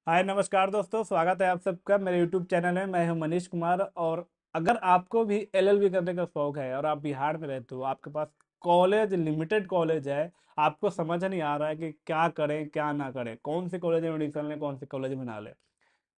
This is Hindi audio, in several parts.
हाय नमस्कार दोस्तों, स्वागत है आप सबका मेरे यूट्यूब चैनल में। मैं हूं मनीष कुमार। और अगर आपको भी एलएलबी करने का शौक है और आप बिहार में रहते हो, आपके पास कॉलेज लिमिटेड कॉलेज है, आपको समझ नहीं आ रहा है कि क्या करें क्या ना करें, कौन से कॉलेज में एडमिशन लें कौन से कॉलेज में ना लें।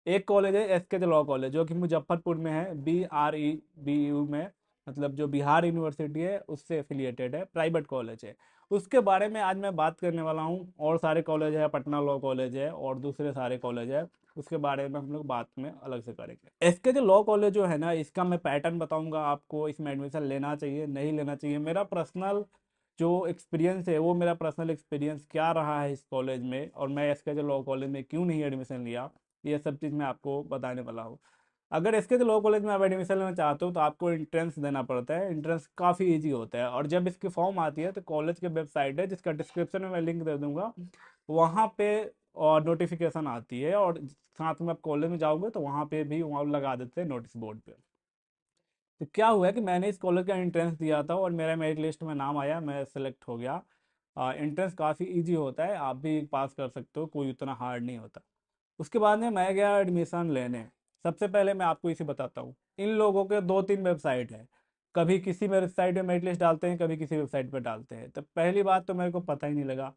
एक कॉलेज है एसके लॉ कॉलेज, जो कि मुजफ्फरपुर में है, BREBU में, मतलब जो बिहार यूनिवर्सिटी है उससे एफिलिएटेड है, प्राइवेट कॉलेज है। उसके बारे में आज मैं बात करने वाला हूँ। और सारे कॉलेज है, पटना लॉ कॉलेज है और दूसरे सारे कॉलेज है, उसके बारे में हम लोग बात में अलग से करेंगे। एसके लॉ कॉलेज जो है ना, इसका मैं पैटर्न बताऊंगा आपको, इसमें एडमिशन लेना चाहिए नहीं लेना चाहिए, मेरा पर्सनल जो एक्सपीरियंस है वो मेरा पर्सनल एक्सपीरियंस क्या रहा है इस कॉलेज में, और मैं एसके लॉ कॉलेज में क्यों नहीं एडमिशन लिया, ये सब चीज़ मैं आपको बताने वाला हूँ। अगर इसके लॉ कॉलेज में आप एडमिशन लेना चाहते हो तो आपको एंट्रेंस देना पड़ता है। एंट्रेंस काफ़ी इजी होता है, और जब इसकी फॉर्म आती है तो कॉलेज की वेबसाइट है, जिसका डिस्क्रिप्शन में मैं लिंक दे दूंगा, वहाँ पे और नोटिफिकेशन आती है, और साथ में आप कॉलेज में जाओगे तो वहाँ पे भी वहाँ लगा देते हैं नोटिस बोर्ड पे। तो क्या हुआ है कि मैंने इस कॉलेज का एंट्रेंस दिया था और मेरा मेरिट लिस्ट में नाम आया, मैं सेलेक्ट हो गया। एंट्रेंस काफ़ी इजी होता है, आप भी पास कर सकते हो, कोई उतना हार्ड नहीं होता। उसके बाद में मैं गया एडमिशन लेने। सबसे पहले मैं आपको इसे बताता हूँ, इन लोगों के दो तीन वेबसाइट है। कभी किसी वेबसाइट पे मेरिट लिस्ट डालते हैं, कभी किसी वेबसाइट पे डालते हैं। तो पहली बात तो मेरे को पता ही नहीं लगा।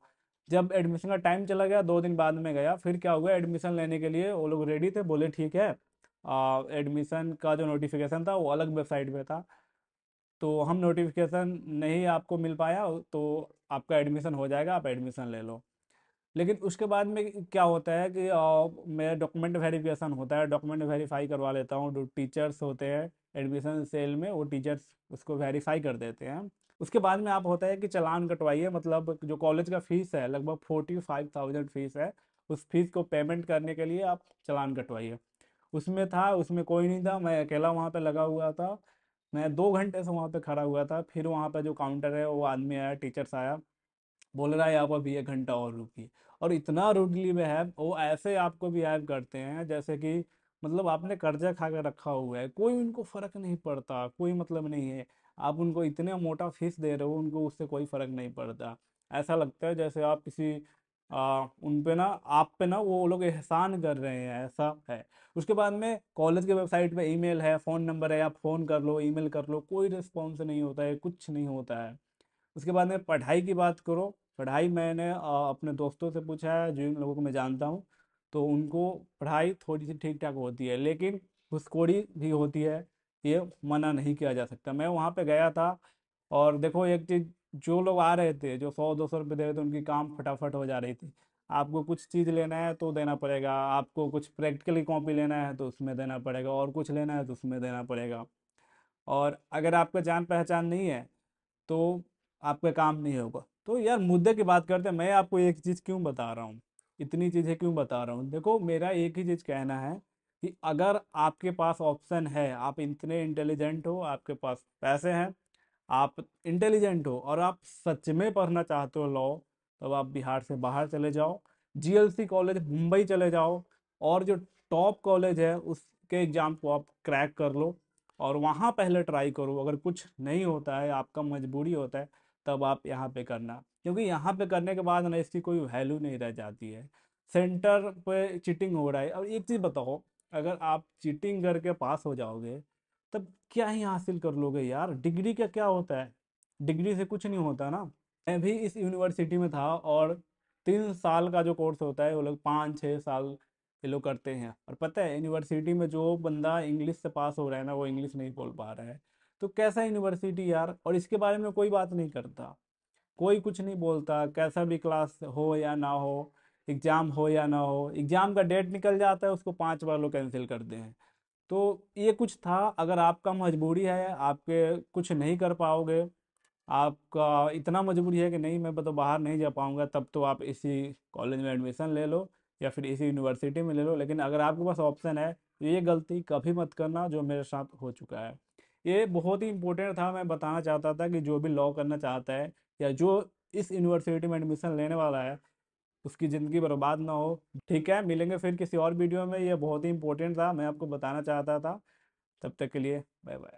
जब एडमिशन का टाइम चला गया, 2 दिन बाद में गया, फिर क्या हुआ, एडमिशन लेने के लिए वो लोग रेडी थे, बोले ठीक है। एडमिशन का जो नोटिफिकेशन था वो अलग वेबसाइट पे था, तो हम नोटिफिकेशन नहीं आपको मिल पाया, तो आपका एडमिशन हो जाएगा, आप एडमिशन ले लो। लेकिन उसके बाद में क्या होता है कि मेरा डॉक्यूमेंट वेरिफिकेशन होता है, डॉक्यूमेंट वेरीफाई करवा लेता हूँ। जो टीचर्स होते हैं एडमिशन सेल में, वो टीचर्स उसको वेरीफाई कर देते हैं। उसके बाद में आप होता है कि चालान कटवाइए, मतलब जो कॉलेज का फीस है, लगभग 45,000 फीस है। उस फीस को पेमेंट करने के लिए आप चालान कटवाइए। उसमें था, उसमें कोई नहीं था, मैं अकेला वहाँ पे लगा हुआ था। मैं 2 घंटे से वहाँ पे खड़ा हुआ था। फिर वहाँ पे जो काउंटर है वो आदमी आया, टीचर्स आया, बोल रहा है आप अभी 1 घंटा और रुकिए। और इतना रूडली बिहेव, वो ऐसे आपको बिहेव करते हैं जैसे कि मतलब आपने कर्जा खा कर रखा हुआ है, कोई उनको फर्क नहीं पड़ता, कोई मतलब नहीं है। आप उनको इतने मोटा फीस दे रहे हो, उनको उससे कोई फर्क नहीं पड़ता। ऐसा लगता है जैसे आप किसी उन पे ना, आप पे ना वो लोग एहसान कर रहे हैं, ऐसा है। उसके बाद में कॉलेज के वेबसाइट पे ईमेल है, फ़ोन नंबर है, आप फ़ोन कर लो, ईमेल कर लो, कोई रिस्पॉन्स नहीं होता है, कुछ नहीं होता है। उसके बाद में पढ़ाई की बात करो। पढ़ाई मैंने अपने दोस्तों से पूछा है, जिन लोगों को मैं जानता हूँ, तो उनको पढ़ाई थोड़ी सी ठीक ठाक होती है, लेकिन घूसखोरी भी होती है, ये मना नहीं किया जा सकता। मैं वहाँ पे गया था, और देखो एक चीज़, जो लोग आ रहे थे, जो 100-200 रुपये दे रहे थे, उनकी काम फटाफट हो जा रही थी। आपको कुछ चीज़ लेना है तो देना पड़ेगा, आपको कुछ प्रैक्टिकली कॉपी लेना है तो उसमें देना पड़ेगा, और कुछ लेना है तो उसमें देना पड़ेगा। और अगर आपका जान पहचान नहीं है तो आपका काम नहीं होगा। तो यार मुद्दे की बात करते हैं, मैं आपको एक चीज़ क्यों बता रहा हूँ, इतनी चीज़ें क्यों बता रहा हूँ। देखो मेरा एक ही चीज़ कहना है कि अगर आपके पास ऑप्शन है, आप इतने इंटेलिजेंट हो, आपके पास पैसे हैं, आप इंटेलिजेंट हो और आप सच में पढ़ना चाहते हो लॉ, तब आप बिहार से बाहर चले जाओ, जीएलसी कॉलेज मुंबई चले जाओ, और जो टॉप कॉलेज है उसके एग्ज़ाम को आप क्रैक कर लो, और वहाँ पहले ट्राई करो। अगर कुछ नहीं होता है, आपका मजबूरी होता है, तब आप यहाँ पे करना, क्योंकि यहाँ पे करने के बाद ना इसकी कोई वैल्यू नहीं रह जाती है। सेंटर पे चीटिंग हो रहा है। और एक चीज़ बताओ, अगर आप चीटिंग करके पास हो जाओगे, तब क्या ही हासिल कर लोगे यार, डिग्री का क्या होता है, डिग्री से कुछ नहीं होता ना। मैं भी इस यूनिवर्सिटी में था, और 3 साल का जो कोर्स होता है वो लोग 5-6 साल ये लोग करते हैं। और पता है, यूनिवर्सिटी में जो बंदा इंग्लिश से पास हो रहा है ना, वो इंग्लिश नहीं बोल पा रहा है। तो कैसा यूनिवर्सिटी यार, और इसके बारे में कोई बात नहीं करता, कोई कुछ नहीं बोलता, कैसा भी क्लास हो या ना हो, एग्ज़ाम हो या ना हो, एग्ज़ाम का डेट निकल जाता है, उसको 5 बार लोग कैंसिल करते हैं। तो ये कुछ था। अगर आपका मजबूरी है, आपके कुछ नहीं कर पाओगे, आपका इतना मजबूरी है कि नहीं मैं तो बाहर नहीं जा पाऊंगा, तब तो आप इसी कॉलेज में एडमिशन ले लो, या फिर इसी यूनिवर्सिटी में ले लो। लेकिन अगर आपके पास ऑप्शन है तो ये गलती कभी मत करना जो मेरे साथ हो चुका है। ये बहुत ही इंपॉर्टेंट था, मैं बताना चाहता था कि जो भी लॉ करना चाहता है, या जो इस यूनिवर्सिटी में एडमिशन लेने वाला है, उसकी ज़िंदगी बर्बाद ना हो। ठीक है, मिलेंगे फिर किसी और वीडियो में। ये बहुत ही इंपॉर्टेंट था, मैं आपको बताना चाहता था। तब तक के लिए बाय बाय।